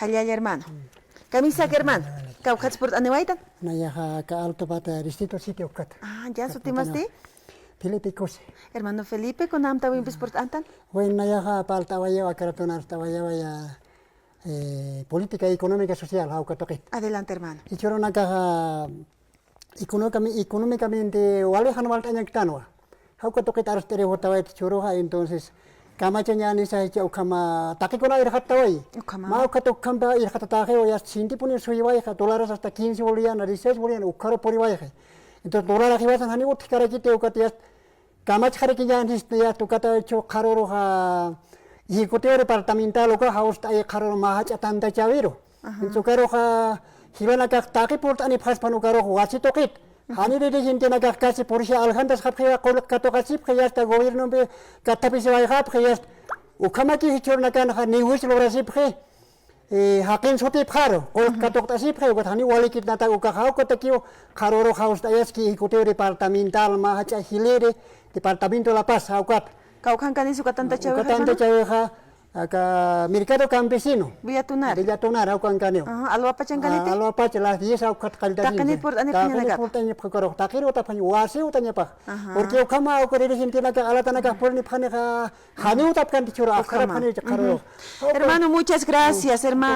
Hallalla hermano. Camisa que hermano. Caucats por Anewaitan. Nayaja ka alto bata distrito sitio kat. Ah, ya su timasti. Felipe Cose. Hermano Felipe con amta wimpis por antan. Bueno, nayaja palta vaya karatonar vaya vaya política económica social au katoke. Adelante hermano. Y choro naka económicamente wale han walta nyaktano. Au katoke taros tere hotawai choro ha entonces kama chanyani sa chau kama take kona irhatawai. Mau katok kamba irhatataje o ya sinti puni suiwai ha dólares hasta 15 bolivianos, 16 bolivianos ukaro poriwai. Entonces dólares hibasan hani utkara kite ukatias kama chare ki ya ya tukata cho karoro ha ejecutivo departamental oka haus ta karoro mahach atanda chaviro. Entonces karo ha hibana ka take port ani phas panu karo wasi tokit. Hani de gente na kasi polisi alhandas khapkhiya qol katokasip khiyas ta gobierno be katapisi vai khap khiyas ukamaki hichor na kan khani huis lorasip khi hakin sote pharo qol katoktasip khi hani wali kitna ta ukakhaw ko takio kharoro haus ta yaski ejecutivo departamental mahacha hilere departamento la paz haukat Caucan canisu katanta chévere. katanta chévere acá mercado campesino Villatunar. Villatunar au kan kaneo Alwa pachanganite. alwa pa las 10 au kat kalda Takanit por ane takanit por tanya pakaro takiro ta pani wase utanya pa porque kama au kore gente na ka alata na ka por ni phane ka hani utap kan tichura akhara phane karo Hermano, muchas gracias, hermano.